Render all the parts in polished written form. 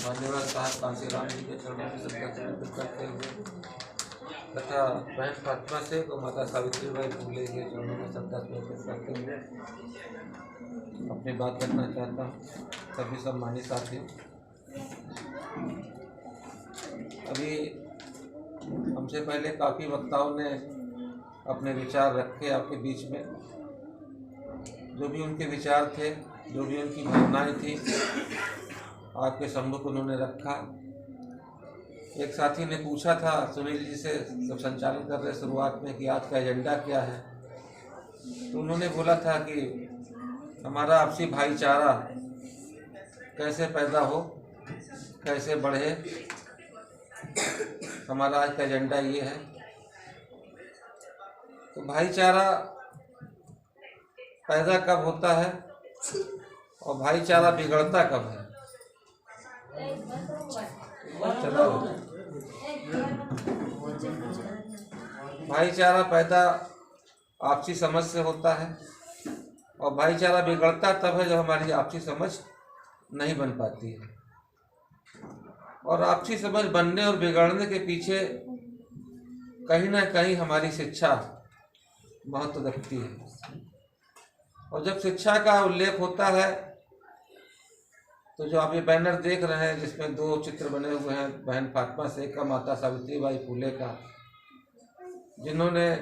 मान्यवर साहब कांसीराम जी के चरणों में श्रद्धांजलि करते हुए तथा बहन फातिमा से को माता सावित्रीबाई फूले के चरणों में श्रद्धांजलि करते हुए अपनी बात रखना चाहता हूँ। सभी सम्मानित साथी, अभी हमसे पहले काफ़ी वक्ताओं ने अपने विचार रखे आपके बीच में। जो भी उनके विचार थे, जो भी उनकी भावनाएं थी, आपके सम्मुख उन्होंने रखा। एक साथी ने पूछा था सुनील जी से, जब संचालन कर रहे शुरुआत में, कि आज का एजेंडा क्या है। तो उन्होंने बोला था कि हमारा आपसी भाईचारा कैसे पैदा हो, कैसे बढ़े, हमारा आज का एजेंडा ये है। तो भाईचारा पैदा कब होता है और भाईचारा बिगड़ता कब है? भाईचारा पैदा आपसी समझ से होता है और भाईचारा बिगड़ता तब है जब हमारी आपसी समझ नहीं बन पाती है। और आपसी समझ बनने और बिगड़ने के पीछे कहीं ना कहीं हमारी शिक्षा महत्व रखती है। और जब शिक्षा का उल्लेख होता है तो जो आप ये बैनर देख रहे हैं जिसमें दो चित्र बने हुए हैं, बहन फातिमा शेख का, माता सावित्रीबाई फूले का, जिन्होंने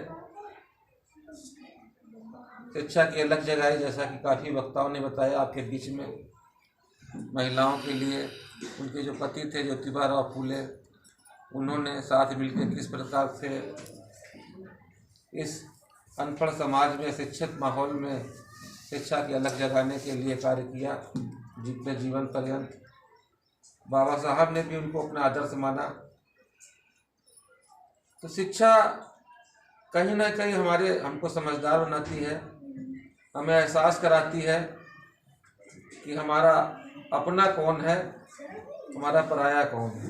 शिक्षा की अलग जगाई। जैसा कि काफ़ी वक्ताओं ने बताया आपके बीच में, महिलाओं के लिए उनके जो पति थे ज्योतिबा फूले, उन्होंने साथ मिलकर किस प्रकार से इस अनपढ़ समाज में, शिक्षित माहौल में शिक्षा की अलग जगाने के लिए कार्य किया जितने जीवन पर्यंत। बाबा साहब ने भी उनको अपना आदर्श माना। तो शिक्षा कहीं ना कहीं हमको समझदार बनाती है, हमें एहसास कराती है कि हमारा अपना कौन है, हमारा पराया कौन है।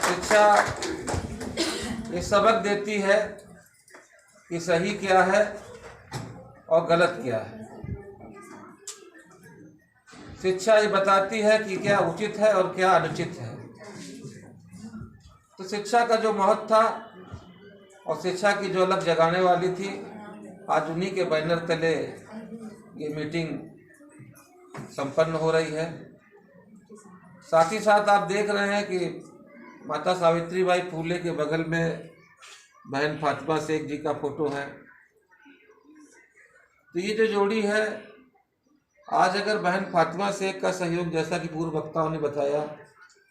शिक्षा ये सबक देती है कि सही क्या है और गलत क्या है। शिक्षा ये बताती है कि क्या उचित है और क्या अनुचित है। तो शिक्षा का जो महत्व था और शिक्षा की जो अलग जगाने वाली थी, आज उन्हीं के बैनर तले ये मीटिंग संपन्न हो रही है। साथ ही साथ आप देख रहे हैं कि माता सावित्रीबाई फूले के बगल में बहन फातिमा शेख जी का फोटो है। तो ये जो जोड़ी है, आज अगर बहन फातिमा शेख का सहयोग, जैसा कि पूर्व वक्ताओं ने बताया,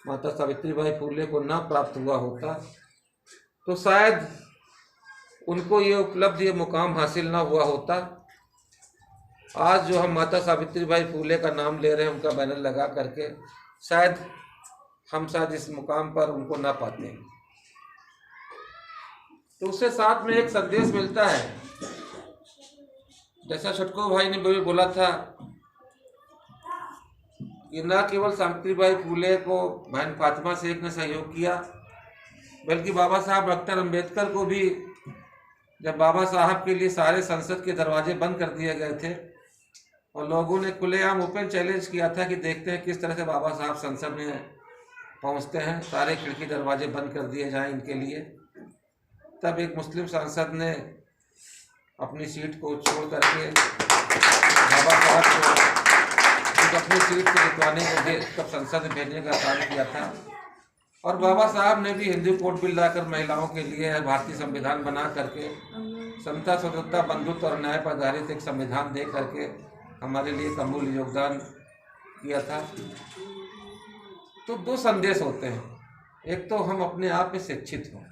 माता सावित्रीबाई फूले को ना प्राप्त हुआ होता तो शायद उनको ये उपलब्धि, ये मुकाम हासिल ना हुआ होता। आज जो हम माता सावित्रीबाई फूले का नाम ले रहे हैं, उनका बैनर लगा करके, शायद हम इस मुकाम पर उनको ना पाते। तो उससे साथ में एक संदेश मिलता है। जैसा छटको भाई ने भी बोला था कि न केवल सावित्रीबाई फूले को बहन फातिमा शेख ने सहयोग किया, बल्कि बाबा साहब डॉक्टर अम्बेडकर को भी, जब बाबा साहब के लिए सारे संसद के दरवाजे बंद कर दिए गए थे और लोगों ने खुलेआम ओपन चैलेंज किया था कि देखते हैं किस तरह से बाबा साहब संसद में पहुंचते हैं, सारे खिड़की दरवाजे बंद कर दिए जाएं इनके लिए, तब एक मुस्लिम सांसद ने अपनी सीट को छोड़ करके बाबा साहब को अपनी सीट से जितवाने को तब संसद में भेजने का काम किया था। और बाबा साहब ने भी हिंदू कोड बिल लाकर महिलाओं के लिए भारतीय संविधान बना करके समता, स्वतंत्रता, बंधुत्व और न्याय पर आधारित एक संविधान दे करके हमारे लिए एक अमूल्य योगदान किया था। तो दो संदेश होते हैं। एक तो हम अपने आप में शिक्षित हों,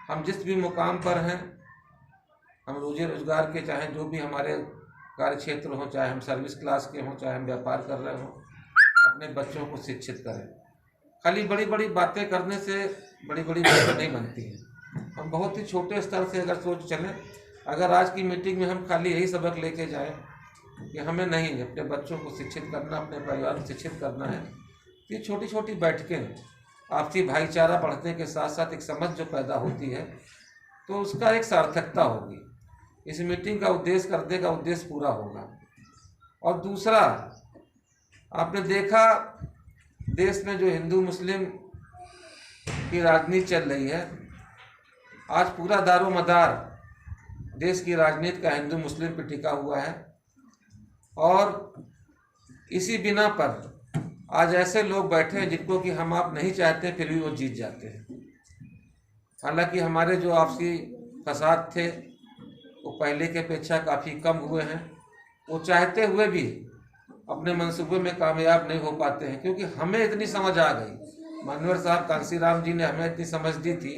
हम जिस भी मुकाम पर हैं, हम रोजी रोजगार के, चाहे जो भी हमारे कार्य क्षेत्र हो, चाहे हम सर्विस क्लास के हों, चाहे हम व्यापार कर रहे हों, अपने बच्चों को शिक्षित करें। खाली बड़ी बड़ी बातें करने से बड़ी बड़ी बातें नहीं बनती हैं। हम बहुत ही छोटे स्तर से अगर सोच चलें, अगर आज की मीटिंग में हम खाली यही सबक लेके जाएं कि हमें नहीं, अपने बच्चों को शिक्षित करना, अपने परिवार को शिक्षित करना है, ये छोटी छोटी बैठकें आपसी भाईचारा बढ़ने के साथ साथ एक समझ जो पैदा होती है, तो उसका एक सार्थकता होगी। इस मीटिंग का उद्देश्य, करने का उद्देश्य पूरा होगा। और दूसरा, आपने देखा देश में जो हिंदू मुस्लिम की राजनीति चल रही है, आज पूरा दारोमदार देश की राजनीति का हिंदू मुस्लिम पे टिका हुआ है। और इसी बिना पर आज ऐसे लोग बैठे हैं जिनको कि हम आप नहीं चाहते फिर भी वो जीत जाते हैं। हालांकि हमारे जो आपसी फसाद थे वो पहले के अपेक्षा काफ़ी कम हुए हैं। वो चाहते हुए भी अपने मंसूबे में कामयाब नहीं हो पाते हैं, क्योंकि हमें इतनी समझ आ गई, मानवर साहब कांसीराम जी ने हमें इतनी समझ दी थी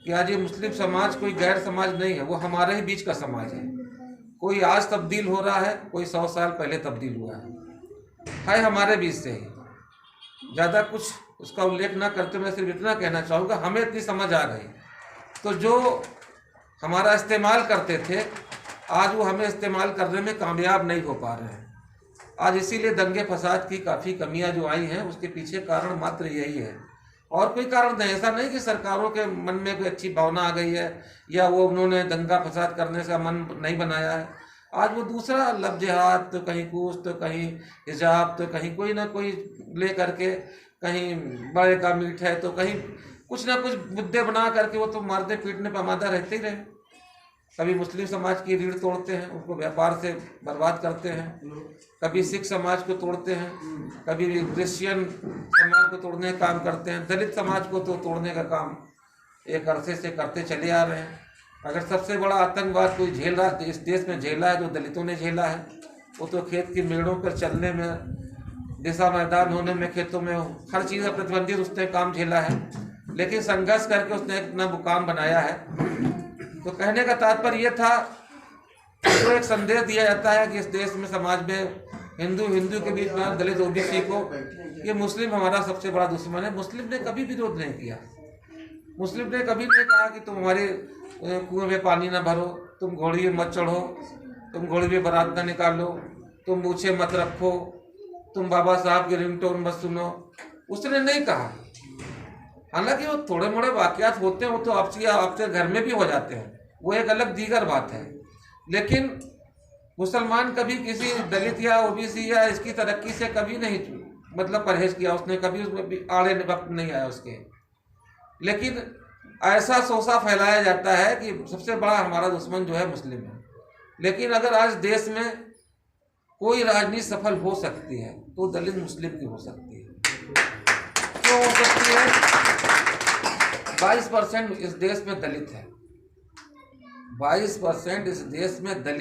कि आज ये मुस्लिम समाज कोई गैर समाज नहीं है, वो हमारे ही बीच का समाज है। कोई आज तब्दील हो रहा है, कोई 100 साल पहले तब्दील हुआ है हमारे बीच से ही। ज़्यादा कुछ उसका उल्लेख ना करते मैं सिर्फ इतना कहना चाहूँगा, हमें इतनी समझ आ गई तो जो हमारा इस्तेमाल करते थे आज वो हमें इस्तेमाल करने में कामयाब नहीं हो पा रहे हैं। आज इसीलिए दंगे फसाद की काफ़ी कमियां जो आई हैं उसके पीछे कारण मात्र यही है, और कोई कारण नहीं। ऐसा नहीं कि सरकारों के मन में कोई अच्छी भावना आ गई है या वो उन्होंने दंगा फसाद करने से मन नहीं बनाया है। आज वो दूसरा लफ्ज़ जिहाद, तो कहीं कूच, तो कहीं हिजाब, तो कहीं कोई ना कोई ले करके, कहीं बड़े का मीठ है, तो कहीं कुछ ना कुछ मुद्दे बना करके वो तो मारने पीटने पर आमादा रहते ही रहे। कभी मुस्लिम समाज की रीढ़ तोड़ते हैं, उनको व्यापार से बर्बाद करते हैं, कभी सिख समाज को तोड़ते हैं, कभी क्रिश्चियन समाज को तोड़ने का काम करते हैं, दलित समाज को तो तोड़ने का काम एक अरसे से करते चले आ रहे हैं। अगर सबसे बड़ा आतंकवाद कोई झेल रहा है इस देश में झेला है, जो दलितों ने झेला है, वो तो खेत की मेड़ों पर चलने में, दिशा मैदान होने में, खेतों में हर चीज़ प्रतिबंधित उसने काम झेला है, लेकिन संघर्ष करके उसने अपना मुकाम बनाया है। तो कहने का तात्पर्य ये था, तो एक संदेश दिया जाता है कि इस देश में समाज में हिंदू के बीच में, दलित ओबीसी को, ये मुस्लिम हमारा सबसे बड़ा दुश्मन है। मुस्लिम ने कभी विरोध नहीं किया, मुस्लिम ने कभी नहीं कहा कि तुम हमारे कुएं में पानी ना भरो, तुम घोड़ी में मत चढ़ो, तुम घोड़ी में बारात ना निकालो, तुम मूछे मत रखो, तुम बाबा साहब के रिंगटोन मत सुनो, उसने नहीं कहा। हालांकि वो थोड़े मोड़े वाकयात होते हैं, वो तो आपसे घर में भी हो जाते हैं, वो एक अलग दीगर बात है। लेकिन मुसलमान कभी किसी दलित या ओबीसी या इसकी तरक्की से कभी नहीं परहेज किया, उसने कभी उसमें आड़े वक्त नहीं आया उसके। लेकिन ऐसा सोचा फैलाया जाता है कि सबसे बड़ा हमारा दुश्मन जो है मुस्लिम है। लेकिन अगर आज देश में कोई राजनीति सफल हो सकती है तो दलित मुस्लिम की हो सकती है। क्यों हो सकती है? 22% इस देश में दलित है, 22% इस देश में दलित